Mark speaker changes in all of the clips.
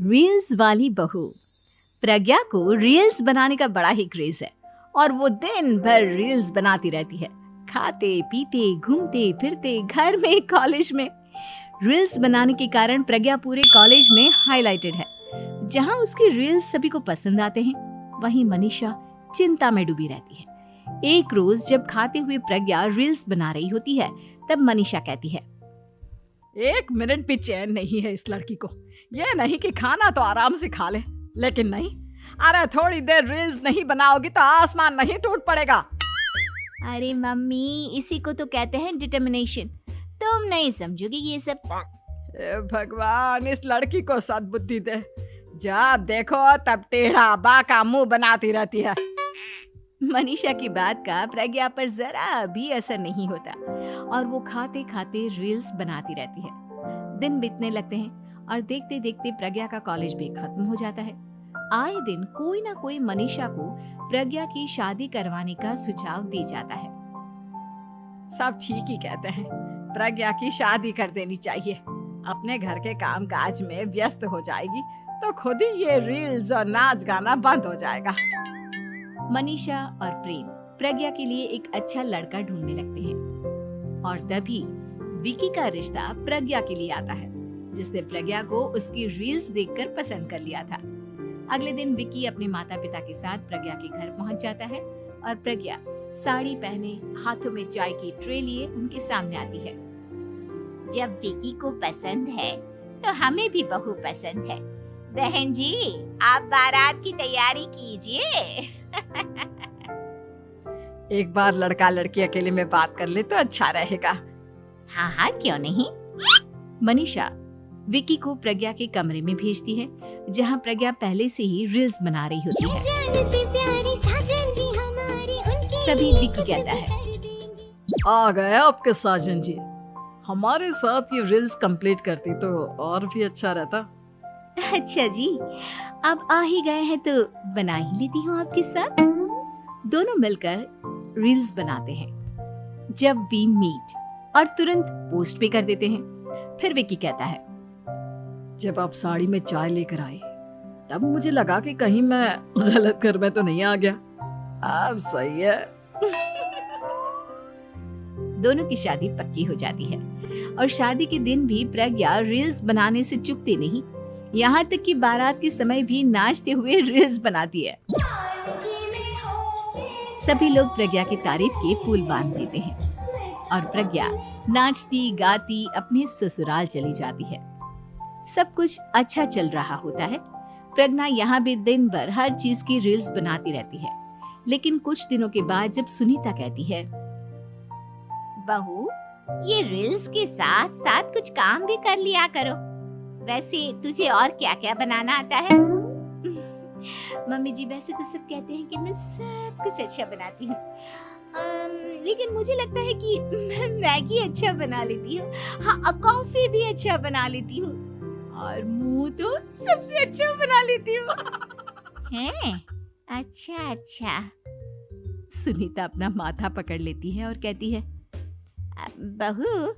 Speaker 1: Reels वाली बहू। प्रज्ञा को रील्स बनाने का बड़ा ही क्रेज है और वो दिन भर रील्स बनाती रहती है। खाते पीते घूमते फिरते घर में कॉलेज में रील्स बनाने के कारण प्रज्ञा पूरे कॉलेज में हाईलाइटेड है। जहां उसकी रील्स सभी को पसंद आते हैं, वहीं मनीषा चिंता में डूबी रहती है। एक रोज जब खाते हुए प्रज्ञा रील्स बना रही होती है, तब मनीषा कहती है,
Speaker 2: 1 मिनट भी चैन नहीं है इस लड़की को। ये नहीं कि खाना तो आराम से खा ले, लेकिन नहीं, अरे थोड़ी देर रील्स नहीं बनाओगी तो आसमान नहीं टूट पड़ेगा।
Speaker 1: अरे मम्मी, इसी को तो कहते हैं डिटर्मिनेशन। तुम नहीं समझोगी ये सब।
Speaker 2: हे भगवान, इस लड़की को सद्बुद्धि दे। जब देखो तब टेढ़ा बाका मुंह बनाती रहती है।
Speaker 1: मनीषा की बात का प्रज्ञा पर जरा भी असर नहीं होता और वो खाते खाते रील्स बनाती रहती है। दिन बीतने लगते हैं और देखते देखते प्रज्ञा का कॉलेज भी खत्म हो जाता है। आए दिन कोई ना कोई मनीषा को प्रज्ञा की शादी करवाने का सुझाव दे जाता है।
Speaker 2: सब ठीक ही कहते हैं, प्रज्ञा की शादी कर देनी चाहिए। अपने घर के काम काज में व्यस्त हो जाएगी तो खुद ही ये रील्स और नाच गाना बंद हो जाएगा।
Speaker 1: मनीषा और प्रेम प्रज्ञा के लिए एक अच्छा लड़का ढूंढने लगते हैं और तभी विकी का रिश्ता प्रज्ञा के लिए आता है, जिसने प्रज्ञा को उसकी रील्स देखकर पसंद कर लिया था। अगले दिन विकी अपने माता पिता के साथ प्रज्ञा के घर पहुंच जाता है और प्रज्ञा साड़ी पहने हाथों में चाय की ट्रे लिए उनके सामने आती है।
Speaker 3: जब विकी को पसंद है तो हमें भी बहू पसंद है। बहन जी, आप बारात की तैयारी कीजिए।
Speaker 2: एक बार लड़का लड़की अकेले में बात कर ले तो अच्छा रहेगा।
Speaker 3: हाँ हाँ, क्यों नहीं।
Speaker 1: मनीषा विकी को प्रज्ञा के कमरे में भेजती है, जहां प्रज्ञा पहले से ही रील्स बना रही होती है। तभी विकी कहता है,
Speaker 2: आ गए आपके साजन जी। हमारे साथ ये रील्स कंप्लीट करती तो और भी अच्छा रहता।
Speaker 1: अच्छा जी, अब आ ही गए हैं तो बना ही लेती हूँ आपके साथ। दोनों मिलकर रील्स बनाते हैं। जब वी मीट और तुरंत पोस्ट भी कर देते हैं। फिर विकी कहता है,
Speaker 2: जब आप साड़ी में चाय लेकर आए तब मुझे लगा कि कहीं मैं गलत घर में तो नहीं आ गया। अब सही है।
Speaker 1: दोनों की शादी पक्की हो जाती है और शादी के दिन भी प्रज्ञा रील्स बनाने से चूकती नहीं। यहाँ तक कि बारात के समय भी नाचते हुए रील्स बनाती है। सभी लोग प्रज्ञा की तारीफ के पुल बांध देते हैं और प्रज्ञा नाचती गाती अपने ससुराल चली जाती है। सब कुछ अच्छा चल रहा होता है। प्रज्ञा यहाँ भी दिन भर हर चीज की रील्स बनाती रहती है। लेकिन कुछ दिनों के बाद जब सुनीता कहती है,
Speaker 3: बहू, ये रील्स के साथ साथ कुछ काम भी कर लिया करो। वैसे तुझे और क्या क्या बनाना आता है?
Speaker 1: मम्मी जी, वैसे तो सब कहते हैं कि मैं सब कुछ अच्छा बनाती हूँ, लेकिन मुझे लगता है कि मैं मैगी अच्छा बना लेती हूँ। हाँ, कॉफी भी अच्छा बना लेती हूँ और मुंह तो सबसे अच्छा बना लेती हूँ।
Speaker 3: हैं? अच्छा अच्छा।
Speaker 1: सुनीता अपना माथा पकड़ लेती है और कहती है,
Speaker 3: बहू,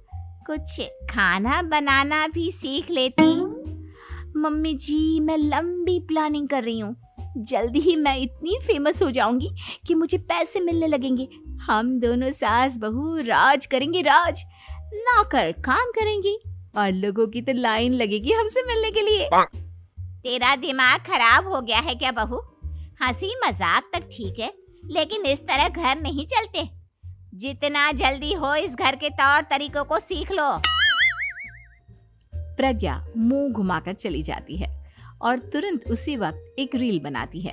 Speaker 3: कुछ खाना बनाना भी सीख लेती।
Speaker 1: मम्मी जी, मैं लंबी प्लानिंग कर रही हूँ। जल्दी ही मैं इतनी फेमस हो जाऊंगी कि मुझे पैसे मिलने लगेंगे। हम दोनों सास बहू राज करेंगे, राज। नौकर काम करेंगे और लोगों की तो लाइन लगेगी हमसे मिलने के लिए।
Speaker 3: तेरा दिमाग खराब हो गया है क्या बहू? हंसी मजाक तक ठीक है, लेकिन इस तरह घर नहीं चलते। जितना जल्दी हो इस घर के तौर तरीकों को सीख लो।
Speaker 1: प्रज्ञा मुंह घुमाकर चली जाती है और तुरंत उसी वक्त एक रील बनाती है।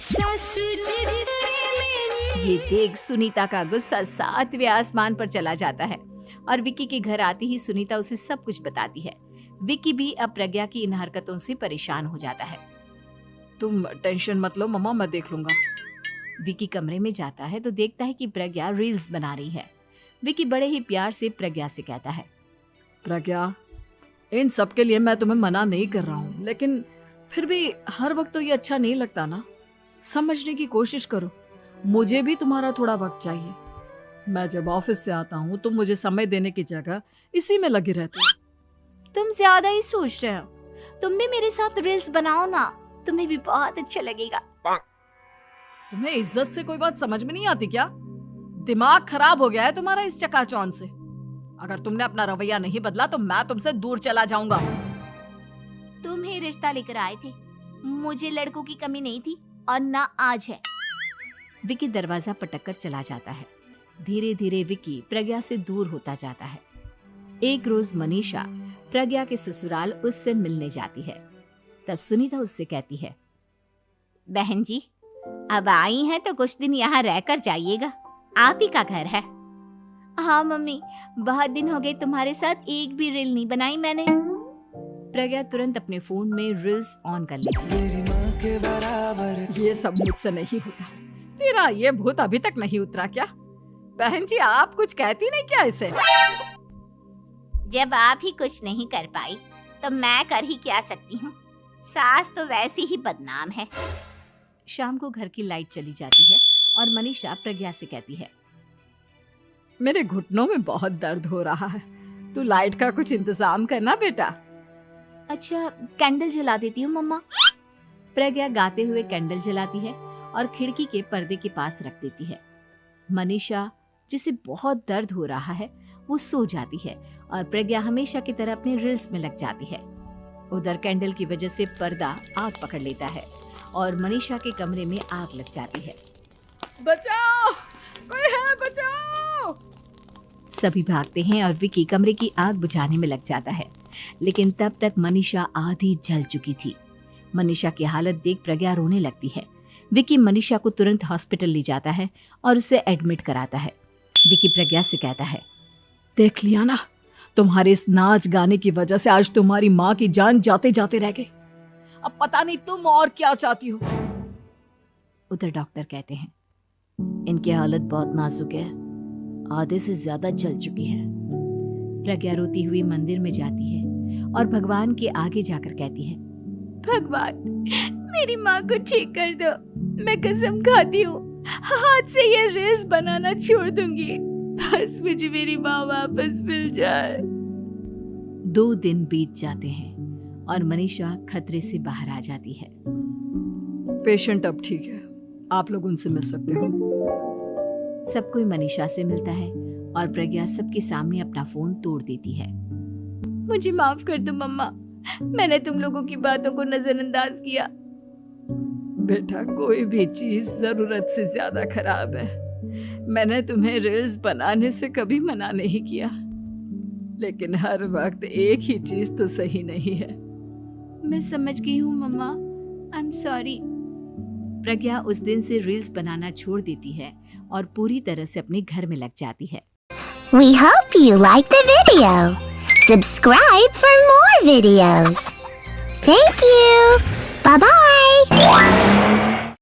Speaker 1: ये देख सुनीता का गुस्सा 7वें आसमान पर चला जाता है और विकी के घर आती ही सुनीता उसे सब कुछ बताती है। विकी भी अब प्रज्ञा की इन हरकतों से परेशान हो जाता है।
Speaker 2: तुम टेंशन मत लो मम्मा, मैं देख लूंगा।
Speaker 1: विकी कमरे में जाता है तो देखता है कि प्रज्ञा रील्स बना रही है। विकी बड़े ही प्यार से प्रज्ञा से कहता है,
Speaker 2: प्रज्ञा, इन सब के लिए मैं तुम्हें मना नहीं कर रहा हूँ, लेकिन फिर भी हर वक्त तो ये अच्छा नहीं लगता ना। समझने की कोशिश करो, मुझे भी तुम्हारा थोड़ा वक्त चाहिए। मैं जब ऑफिस से आता हूँ तो मुझे समय देने की जगह इसी में लगी रहती है।
Speaker 1: तुम ज्यादा ही सोच रहे हो। तुम भी मेरे साथ रील्स बनाओ ना, तुम्हें भी बहुत अच्छा लगेगा।
Speaker 2: तुम्हें इज्जत से कोई बात समझ में नहीं आती क्या? दिमाग खराब हो गया है तुम्हारा इस चकाचौंध से। अगर तुमने अपना रवैया नहीं बदला तो मैं तुमसे दूर चला जाऊंगा।
Speaker 3: तुम ही रिश्ता लेकर आए थे, मुझे लड़कों की कमी नहीं थी और ना आज है।
Speaker 1: विकी दरवाजा पटककर चला जाता है। धीरे धीरे विकी प्रज्ञा से दूर होता जाता है। एक रोज मनीषा प्रज्ञा के ससुराल उससे मिलने जाती है। तब सुनीता उससे कहती है,
Speaker 3: बहन जी, अब आई हैं तो कुछ दिन यहाँ रहकर जाइएगा, आप ही का घर है। हाँ मम्मी, बहुत दिन हो गए तुम्हारे साथ एक भी रील नहीं बनाई मैंने।
Speaker 1: प्रज्ञा तुरंत अपने फोन में रील्स ऑन कर लेती है।
Speaker 2: ये सब मुझसे नहीं होता। तेरा ये भूत अभी तक नहीं उतरा क्या? बहन जी, आप कुछ कहती नहीं क्या इसे?
Speaker 3: जब आप ही कुछ नहीं कर पाई तो मैं कर ही क्या सकती हूँ। सास तो वैसी ही बदनाम है।
Speaker 1: शाम को घर की लाइट चली जाती है और मनीषा प्रज्ञा से कहती है,
Speaker 2: मेरे घुटनों में बहुत दर्द हो रहा है, तू लाइट का कुछ इंतजाम करना बेटा।
Speaker 1: अच्छा, कैंडल जला देती हूँ मम्मा। प्रज्ञा गाते हुए कैंडल जलाती है और खिड़की के पर्दे के पास रख देती है। मनीषा, जिसे बहुत दर्द हो रहा है, वो सो जाती है और प्रज्ञा हमेशा की तरह अपने रील्स में लग जाती है। उधर कैंडल की वजह से पर्दा आग पकड़ लेता है और मनीषा के कमरे में आग लग जाती है।
Speaker 2: बचाओ, कोई है, बचाओ।
Speaker 1: सभी भागते हैं और विकी कमरे की आग बुझाने में लग जाता है, लेकिन तब तक मनीषा आधी जल चुकी थी। मनीषा की हालत देख प्रज्ञा रोने लगती है। विकी मनीषा को तुरंत हॉस्पिटल ले जाता है और उसे एडमिट कराता है। विकी प्रज्ञा से कहता है,
Speaker 2: देख लिया ना, तुम्हारे इस नाच गाने की वजह से आज तुम्हारी माँ की जान जाते जाते रह गई। अब पता नहीं तुम और क्या चाहती हो।
Speaker 1: उधर डॉक्टर कहते हैं, इनकी हालत बहुत नाजुक है, आधे से ज्यादा जल चुकी है। प्रज्ञा रोती हुई मंदिर में जाती है और भगवान के आगे जाकर कहती है, भगवान, मेरी माँ को ठीक कर दो। मैं कसम खाती हूँ, हाथ से ये रील्स बनाना छोड़ दूंगी। बस मुझे मेरी माँ वापस मिल जाए। 2 दिन बीत जाते हैं और मनीषा खतरे से बाहर आ जाती है।
Speaker 2: पेशेंट अब ठीक है, आप लोग उनसे मिल सकते हो।
Speaker 1: सब कोई मनीषा से मिलता है और प्रज्ञा सबके सामने अपना फोन तोड़ देती है। मुझे माफ कर दो मम्मा, मैंने तुम लोगों की बातों को नजरअंदाज किया।
Speaker 2: बेटा, कोई भी चीज जरूरत से ज्यादा खराब है। मैंने तुम्हें रील्स बनाने से कभी मना नहीं किया, लेकिन हर वक्त एक ही चीज तो सही नहीं है।
Speaker 1: मैं समझ गई हूँ मम्मा, आई एम सॉरी। प्रज्ञा उस दिन से रील्स बनाना छोड़ देती है और पूरी तरह से अपने घर में लग जाती है।
Speaker 4: We hope you liked the video. Subscribe for more videos. Thank you. Bye bye.